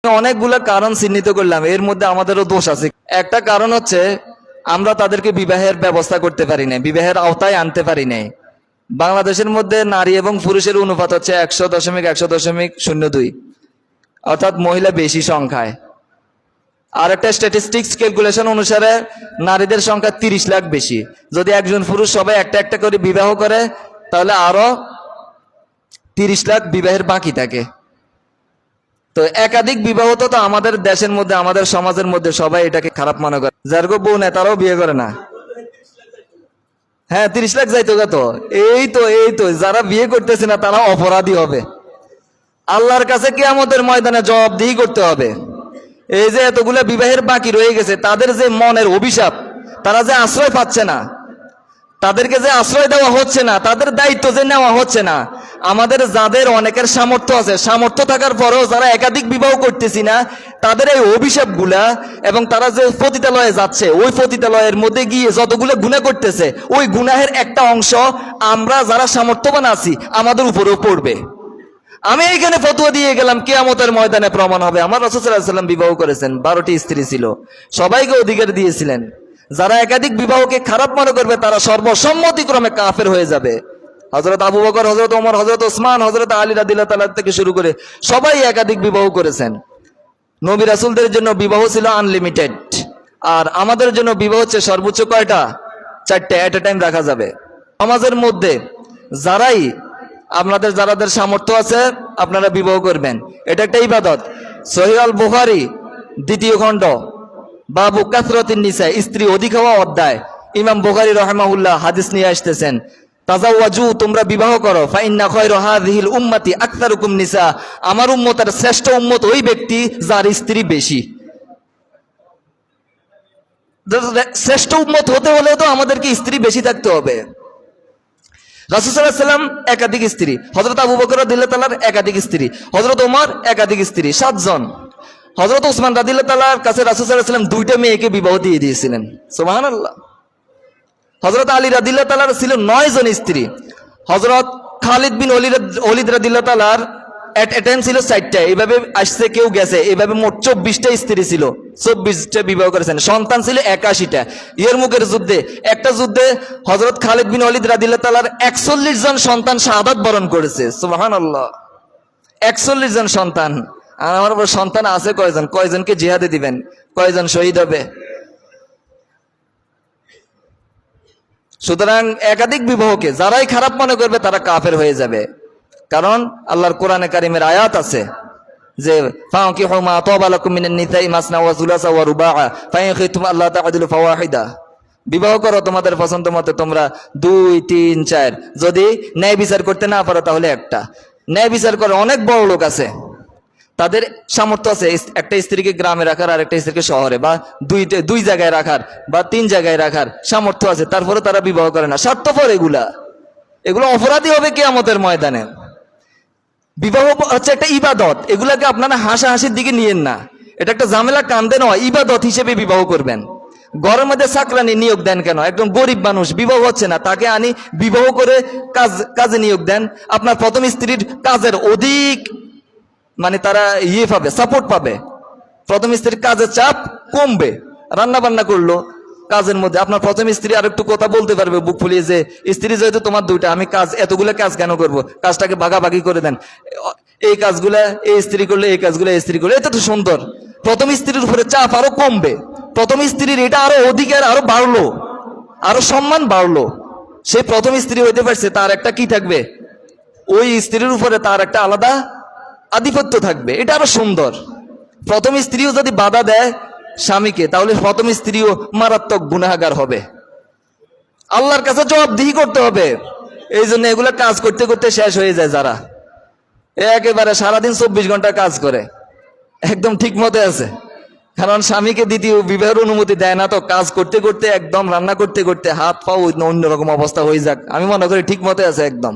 অনেকগুলো কারণ চিহ্নিত করলাম, এর মধ্যে আমাদেরও দোষ আছে। একটা কারণ হচ্ছে আমরা তাদেরকে বিবাহের ব্যবস্থা করতে পারি না, বিবাহের আওতায় আনতে পারি নাই। বাংলাদেশের মধ্যে নারী এবং পুরুষের অনুপাত হচ্ছে 100.100.02, অর্থাৎ মহিলা বেশি সংখ্যায়। আর একটা স্ট্যাটিস্টিক্স ক্যালকুলেশন অনুসারে নারীদের সংখ্যা 30 লাখ বেশি। যদি একজন পুরুষ সবাই একটা একটা করে বিবাহ করে তাহলে আরো 30 লাখ বিবাহের বাকি থাকে। তো একাধিক বিবাহ তো আমাদের দেশের মধ্যে, আমাদের সমাজের মধ্যে সবাই এটাকে খারাপ মনে করে। যার গো বউ নেই তারাও বিয়ে করে না। হ্যাঁ, 30 লাখ যাইতো কত। এই তো যারা বিয়ে করতেছে না তারা অপরাধী হবে, আল্লাহর কাছে কিয়ামতের ময়দানে জবাবদিহি করতে হবে। এই যে এতগুলা বিবাহের বাকি রয়ে গেছে, তাদের যে মনের অভিশাপ, তারা যে আশ্রয় পাচ্ছে না, তাদেরকে যে আশ্রয় দেওয়া হচ্ছে না, তাদের দায়িত্ব যে নেওয়া হচ্ছে না। আমাদের যাদের অনেকের সামর্থ্য আছে, সামর্থ্য থাকার পরেও যারা একাধিক বিবাহ করতেছি না, তাদের এই অভিশাপগুলা, এবং তারা যে পতিতালয়ে যাচ্ছে, ওই পতিতালয়ের মধ্যে গিয়ে যতগুলো গুনাহ করতেছে, ওই গুনাহের একটা অংশ আমরা যারা সামর্থ্যবান আছি আমাদের উপরেও পড়বে। আমি এইখানে ফতোয়া দিয়ে গেলাম, কিয়ামতের ময়দানে প্রমাণ হবে। আমার রাসূল সাল্লাল্লাহু আলাইহি ওয়াসাল্লাম বিবাহ করেছেন, 12টি স্ত্রী ছিল, সবাইকে অধিকার দিয়েছিলেন। যারা একাধিক বিবাহকে খারাপ মনে করবে তারা সর্বসম্মতিক্রমে কাফের হয়ে যাবে। হযরত আবু বকর, হযরত ওমর, হযরত ওসমান, হযরত আলী রাদিয়াল্লাহু তাআলা থেকে শুরু করে সবাই একাধিক বিবাহ করেছেন। নবী রাসূলদের জন্য বিবাহ ছিল আনলিমিটেড, আর আমাদের জন্য বিবাহ হচ্ছে সর্বোচ্চ কয়টা? 4টে এট এ টাইম রাখা যাবে। সমাজের মধ্যে যারাই আপনাদের যাদের সামর্থ্য আছে আপনারা বিবাহ করবেন, এটা একটা ইবাদত। সহিহ আল বুখারী 2য় খণ্ড, বাবু কাসরাতিন নিসা, স্ত্রী অধিক হওয়া অধ্যায়, ইমাম বুখারী রাহিমাহুল্লাহ হাদিস নিয়ে আসতেছেন, তাজাওয়াজু, তোমরা বিবাহ করো, ফাইন্না খায়রা হাযিহিল উম্মতি আকতারুকুম নিসা, আমার উম্মতের শ্রেষ্ঠ উম্মত ওই ব্যক্তি যার স্ত্রী বেশি। শ্রেষ্ঠ উম্মত হতে হলে তো আমাদেরকে স্ত্রী বেশি থাকতে হবে। রাসূল সাল্লাল্লাহু আলাইহি ওয়াসাল্লাম একাধিক স্ত্রী, হযরত আবু বকর রাদিয়াল্লাহু তাআলার একাধিক স্ত্রী, হযরত ওমর একাধিক স্ত্রী, 7 জন। হযরত ওসমান রাদিয়াল্লাহু তাআলার কাছে রাসূল সাল্লাল্লাহু আলাইহি ওয়াসাল্লাম 2টা মেয়েকে বিবাহ দিয়ে দিয়েছিলেন, সুবহানাল্লাহ। হযরত আলী রাদিয়াল্লাহু তাআলার ছিল 9 জন স্ত্রী। হযরত খালিদ বিন ওলীদ রাদিয়াল্লাহু তাআলার এট এ টাইম ছিল 4টা। এইভাবে আসছে কেউ গেছে, এইভাবে মোট 24টা স্ত্রী ছিল, 24টা বিবাহ করেছেন। সন্তান ছিল 81টা। ইয়ারমুকের যুদ্ধে, একটা যুদ্ধে হযরত খালিদ বিন ওলীদ রাদিয়াল্লাহু তাআলার 41 জন সন্তান শাহাদাত বরণ করেছে, সুবহানাল্লাহ। 41 জন সন্তান। আর আমার উপর সন্তান আছে কয়জন? কয়জনকে জিহাদে দিবেন? কয়জন শহীদ হবে? সুতরাং একাধিক বিবাহকে যারাই খারাপ মনে করবে তারা কাফের হয়ে যাবে। কারণ আল্লাহর কোরআনে কারিমের আয়াত আছে যে ফাঙ্কিহু মা তাবা লাকুম মিনান নিসাই মাসনা ওয়া সুলাসা ওয়া রুবাআ ফাইন খিফতুম আল্লা তা'দিলু ফাওয়াহিদা, বিবাহ করো তোমাদের পছন্দ মতে, তোমরা 2, 3, 4, যদি ন্যায় বিচার করতে না পারো তাহলে একটা। ন্যায় বিচার করে অনেক বড় লোক আছে, তাদের সামর্থ্য আছে একটা স্ত্রীকে গ্রামে রাখার, আর একটা স্ত্রীকে শহরে, বা দুই জায়গায় রাখার, বা 3 জায়গায় রাখার সামর্থ্য আছে, তারপরে তারা বিবাহ করে না। স্বার্থপর এগুলো অপরাধী হবে কিয়ামতের ময়দানে। বিবাহ হচ্ছে একটা ইবাদত, এগুলাকে আপনারা হাসাহাসির দিকে নিয়েন না। এটা একটা ঝামেলা কান্দে নয়, ইবাদত হিসেবে বিবাহ করবেন। ঘরের মধ্যে চাকরানি নিয়োগ দেন কেন? একদম গরিব মানুষ, বিবাহ হচ্ছে না, তাকে আনি বিবাহ করে কাজে নিয়োগ দেন। আপনার প্রথম স্ত্রীর কাজের অধিক তারা পাবে, সাপোর্ট পাবে। প্রথম স্ত্রীর কাজের চাপ কমবে, রান্না বান্না করলো কাজের মধ্যে, আপনার প্রথম স্ত্রী আর একটু কথা বলতে পারবে বুক ফুলিয়ে, যে স্ত্রী যেহেতু তোমার 2টা, আমি এতগুলো কাজ কেন করব, কাজটাকে ভাগাভাগি করে দেন। এই কাজগুলা এই স্ত্রী করলে, এই কাজগুলো এই স্ত্রী করলে, এটা তো সুন্দর। প্রথম স্ত্রীর উপরে চাপ আরো কমবে, প্রথম স্ত্রীর এটা আরো অধিকার আরো বাড়লো, আরো সম্মান বাড়লো। সে প্রথম স্ত্রী হইতে পারছে, তার একটা কি থাকবে, ওই স্ত্রীর উপরে তার একটা আলাদা আধিপত্য থাকবে, এটা আরো সুন্দর। প্রথম স্ত্রীও যদি বাধা দেয় স্বামীকে, তাহলে প্রথম স্ত্রীও মারাত্মক গুনাহগার হবে, আল্লাহর কাছে জবাবদিহি করতে হবে। এই জন্য এগুলা কাজ করতে করতে শেষ হয়ে যায়। যারা একেবারে সারাদিন 24 ঘন্টা কাজ করে, একদম ঠিক মতে আছে, কারণ স্বামীকে দ্বিতীয় বিবাহের অনুমতি দেয় না। তো কাজ করতে করতে একদম, রান্না করতে করতে হাত পা অন্যরকম অবস্থা হয়ে যাক, আমি মনে করি ঠিক মতে আছে একদম।